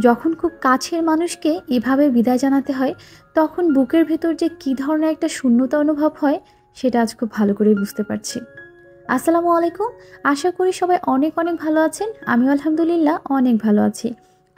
যখন খুব কাছের মানুষকে এভাবে বিদায় জানাতে হয় তখন বুকের ভেতর যে কী ধরনের একটা শূন্যতা অনুভব হয় সেটা আজ খুব ভালো করেই বুঝতে পারছি। আসসালামু আলাইকুম। আশা করি সবাই অনেক অনেক ভালো আছেন। আমিও আলহামদুলিল্লাহ অনেক ভালো আছি।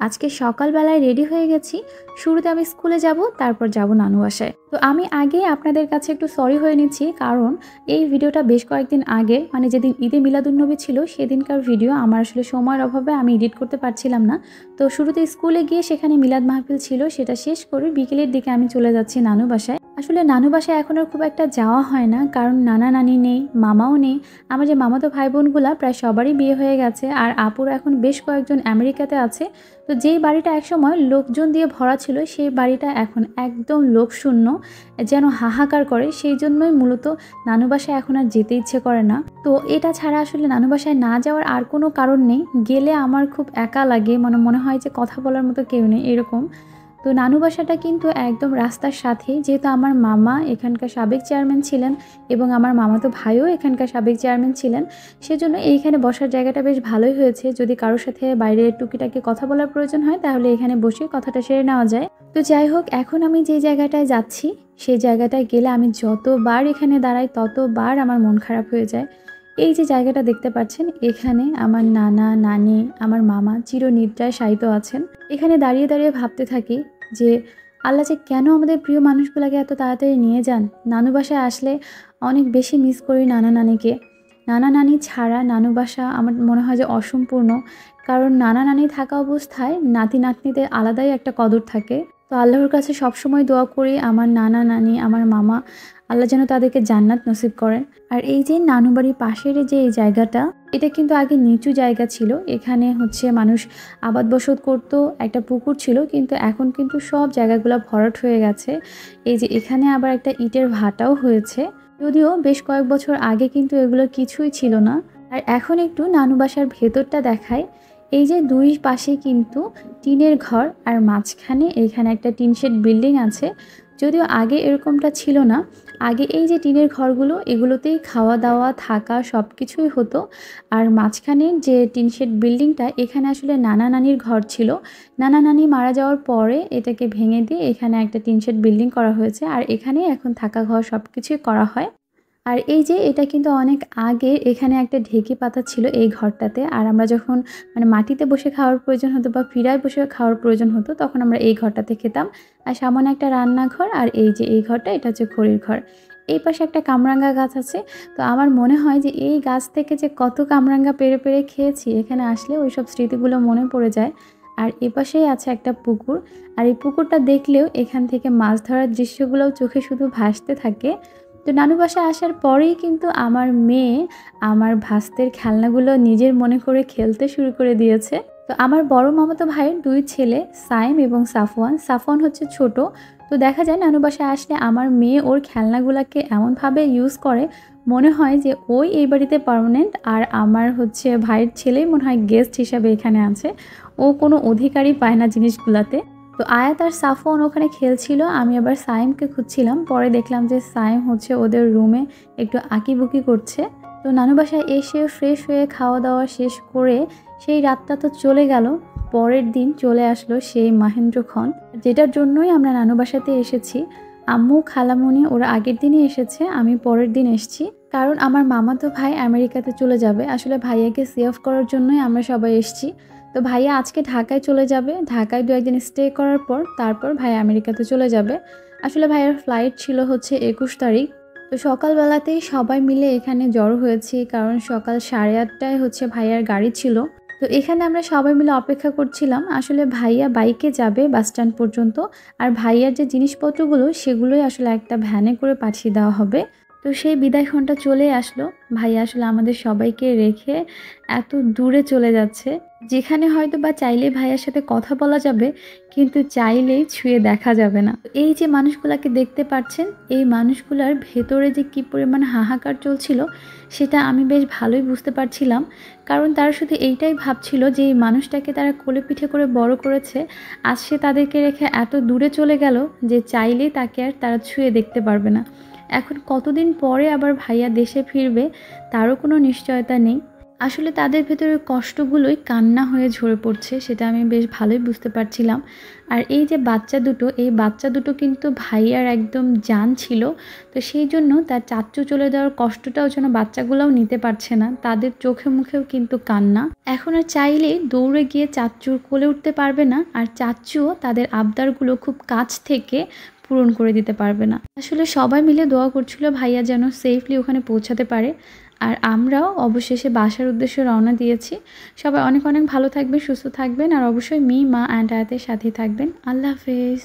আজকে সকালবেলায় রেডি হয়ে গেছি। শুরুতে আমি স্কুলে যাব, তারপর যাব নানু বাসায়। তো আমি আগেই আপনাদের কাছে একটু সরি হয়ে নিচ্ছি, কারণ এই ভিডিওটা বেশ কয়েকদিন আগে, মানে যেদিন ঈদে মিলাদুন্নবী ছিল সেদিনকার ভিডিও। আমার আসলে সময়ের অভাবে আমি এডিট করতে পারছিলাম না। তো শুরুতে স্কুলে গিয়ে সেখানে মিলাদ মাহফিল ছিল, সেটা শেষ করে বিকেলের দিকে আমি চলে যাচ্ছি নানু বাসায়। আসলে নানু বাসায় এখন আর খুব একটা যাওয়া হয় না, কারণ নানা নানি নেই, মামাও নেই। আমার যে মামাতো ভাই বোনগুলা প্রায় সবারই বিয়ে হয়ে গেছে, আর আপুরা এখন বেশ কয়েকজন আমেরিকাতে আছে। তো যেই বাড়িটা একসময় লোকজন দিয়ে ভরা ছিল সেই বাড়িটা এখন একদম লোকশূন্য, যেন হাহাকার করে। সেই জন্যই মূলত নানু বাসায় এখন আর যেতে ইচ্ছে করে না। তো এটা ছাড়া আসলে নানু বাসায় না যাওয়ার আর কোনো কারণ নেই। গেলে আমার খুব একা লাগে, মনে হয় যে কথা বলার মতো কেউ নেই এরকম। তো নানু বাসাটা কিন্তু একদম রাস্তার সাথেই, যেহেতু আমার মামা এখানকার সাবেক চেয়ারম্যান ছিলেন এবং আমার মামাতো ভাইও এখানকার সাবেক চেয়ারম্যান ছিলেন, সেজন্য এইখানে বসার জায়গাটা বেশ ভালোই হয়েছে। যদি কারোর সাথে বাইরে টুকিটাকি কথা বলার প্রয়োজন হয় তাহলে এখানে বসে কথাটা সেরে নেওয়া যায়। তো যাই হোক, এখন আমি যে জায়গাটায় যাচ্ছি সেই জায়গাটায় গেলে আমি যতবার এখানে দাঁড়াই ততবার আমার মন খারাপ হয়ে যায়। এই যে জায়গাটা দেখতে পাচ্ছেন, এখানে আমার নানা নানি আমার মামা চিরনিদ্রায় শায়িত আছেন। এখানে দাঁড়িয়ে দাঁড়িয়ে ভাবতে থাকি যে আল্লাহ যে কেন আমাদের প্রিয় মানুষগুলোকে এত তাড়াতাড়ি নিয়ে যান। নানু বাসায় আসলে অনেক বেশি মিস করি নানা নানিকে। নানা নানি ছাড়া নানু বাসা আমার মনে হয় যে অসম্পূর্ণ, কারণ নানা নানি থাকা অবস্থায় নাতি নাতনিদের আলাদাই একটা কদর থাকে। তো আল্লাহর কাছে সবসময় দোয়া করি আমার নানা নানি আমার মামা আল্লাহ যেন তাদেরকে জান্নাত নসিব করেন। আর এই যে নানু বাড়ির পাশের যে এই জায়গাটা, এটা কিন্তু আগে নিচু জায়গা ছিল। এখানে মানুষ আবাদ বসত করতো, একটা পুকুর ছিল, কিন্তু এখন কিন্তু সব জায়গাগুলো ভরাট হয়ে গেছে। এই যে এখানে আবার একটা ইটের ভাটাও হয়েছে, যদিও বেশ কয়েক বছর আগে কিন্তু এগুলো কিছুই ছিল না। আর এখন একটু নানু বাসার ভেতরটা দেখায়। এই যে দুই পাশে কিন্তু টিনের ঘর, আর মাঝখানে এখানে একটা টিন শেড বিল্ডিং আছে। যদিও আগে এরকমটা ছিল না। আগে এই যে টিনের ঘরগুলো, এগুলোতেই খাওয়া দাওয়া থাকা সব কিছুই হতো। আর মাঝখানের যে টিন শেড বিল্ডিংটা, এখানে আসলে নানা নানির ঘর ছিল। নানা নানি মারা যাওয়ার পরে এটাকে ভেঙে দিয়ে এখানে একটা টিন শেড বিল্ডিং করা হয়েছে, আর এখানেই এখন থাকা ঘর সব কিছুই করা হয়। আর এই যে এটা কিন্তু অনেক আগে এখানে একটা ঢেঁকি পাতা ছিল এই ঘরটাতে। আর আমরা যখন মাটিতে বসে খাওয়ার প্রয়োজন হতো বা ফিরায় বসে খাওয়ার প্রয়োজন হতো, তখন আমরা এই ঘরটাতে খেতাম। আর সামনে একটা রান্নাঘর, আর এই যে এই ঘরটা, এটা হচ্ছে খড়ির ঘর। এই পাশে একটা কামরাঙ্গা গাছ আছে। তো আমার মনে হয় যে এই গাছ থেকে যে কত কামরাঙ্গা পেড়ে পেড়ে খেয়েছি, এখানে আসলে ওই সব স্মৃতিগুলো মনে পড়ে যায়। আর এপাশেই আছে একটা পুকুর, আর এই পুকুরটা দেখলেও এখান থেকে মাছ ধরার দৃশ্যগুলোও চোখে শুধু ভাসতে থাকে। তো নানু বাসায় আসার পরেই কিন্তু আমার মেয়ে আমার ভাস্তের খেলনাগুলো নিজের মনে করে খেলতে শুরু করে দিয়েছে। তো আমার বড় মামাতো ভাইয়ের দুই ছেলে সাইম এবং সাফওয়ান। সাফওয়ান হচ্ছে ছোট। তো দেখা যায় নানু বাসায় আসলে আমার মেয়ে ওর খেলনাগুলোকে এমনভাবে ইউজ করে, মনে হয় যে ওই এই বাড়িতে পার্মানেন্ট, আর আমার ভাইয়ের ছেলেই মনে হয় গেস্ট হিসাবে এখানে আছে। ও কোনো অধিকারই পায় না জিনিসগুলাতে। তো আয়াত আর সাফওয়ান ওখানে খেলছিল, আমি আবার সাইমকে খুঁজছিলাম। পরে দেখলাম যে সাইম ওদের রুমে একটু আঁকিবুকি করছে। তো নানু বাসায় এসে ফ্রেশ হয়ে খাওয়া দাওয়া শেষ করে সেই রাতটা তো চলে গেল। পরের দিন চলে আসলো সেই মাহেন্দ্রক্ষণ, যেটার জন্যই আমরা নানু বাসাতে এসেছি। আম্মু খালামুনি ওরা আগের দিনই এসেছে, আমি পরের দিন এসেছি। কারণ আমার মামাতো ভাই আমেরিকাতে চলে যাবে। আসলে ভাইয়াকে সেভ করার জন্যই আমরা সবাই এসেছি। তো ভাইয়া আজকে ঢাকায় চলে যাবে। ঢাকায় 2-1 দিন স্টে করার পর তারপর ভাইয়া আমেরিকাতে চলে যাবে। আসলে ভাইয়ার ফ্লাইট ছিল 21 তারিখ। তো সকালবেলাতেই সবাই মিলে এখানে জড়ো হয়েছি, কারণ সকাল 8:30টায় ভাইয়ার গাড়ি ছিল। তো এখানে আমরা সবাই মিলে অপেক্ষা করছিলাম। আসলে ভাইয়া বাইকে যাবে বাস স্ট্যান্ড পর্যন্ত, আর ভাইয়ার যে জিনিসপত্রগুলো সেগুলোই আসলে একটা ভ্যানে করে পাঠিয়ে দেওয়া হবে। তো সেই বিদায়ক্ষণটা চলে আসলো। ভাইয়া আসলে আমাদের সবাইকে রেখে এত দূরে চলে যাচ্ছে, যেখানে হয়তো বা চাইলেই ভাইয়ার সাথে কথা বলা যাবে, কিন্তু চাইলেই ছুঁয়ে দেখা যাবে না। এই যে মানুষগুলাকে দেখতে পাচ্ছেন, এই মানুষগুলার ভেতরে যে কী পরিমাণ হাহাকার চলছিল সেটা আমি বেশ ভালোই বুঝতে পারছিলাম। কারণ তারা শুধু এইটাই ভাবছিল যে এই মানুষটাকে তারা কোলে পিঠে করে বড় করেছে, আজ সে তাদেরকে রেখে এত দূরে চলে গেল যে চাইলেই তাকে আর তারা ছুঁয়ে দেখতে পারবে না। এখন কতদিন পরে আবার ভাইয়া দেশে ফিরবে তারও কোনো নিশ্চয়তা নেই। আসলে তাদের ভেতরের কষ্টগুলোই কান্না হয়ে ঝরে পড়ছে, সেটা আমি বেশ ভালোই বুঝতে পারছিলাম। আর এই যে বাচ্চা দুটো, এই বাচ্চা দুটো কিন্তু ভাইয়ার একদম জান ছিল। তো সেই জন্য তার চাচ্চু চলে যাওয়ার কষ্টটাও যেন বাচ্চাগুলাও নিতে পারছে না। তাদের চোখে মুখেও কিন্তু কান্না। এখন আর চাইলে দৌড়ে গিয়ে চাচ্চুর কোলে উঠতে পারবে না, আর চাচ্চুও তাদের আবদারগুলো খুব কাছ থেকে পূরণ করে দিতে পারবে না। আসলে সবাই মিলে দোয়া করছিল ভাইয়া যেন সেফলি ওখানে পৌঁছাতে পারে। আর আমরাও অবশেষে বাসার উদ্দেশ্যে রওনা দিয়েছি। সবাই অনেক অনেক ভালো থাকবেন, সুস্থ থাকবেন, আর অবশ্যই মি, মা অ্যান্ড আয়াতের সাথেই থাকবেন। আল্লাহ হাফেজ।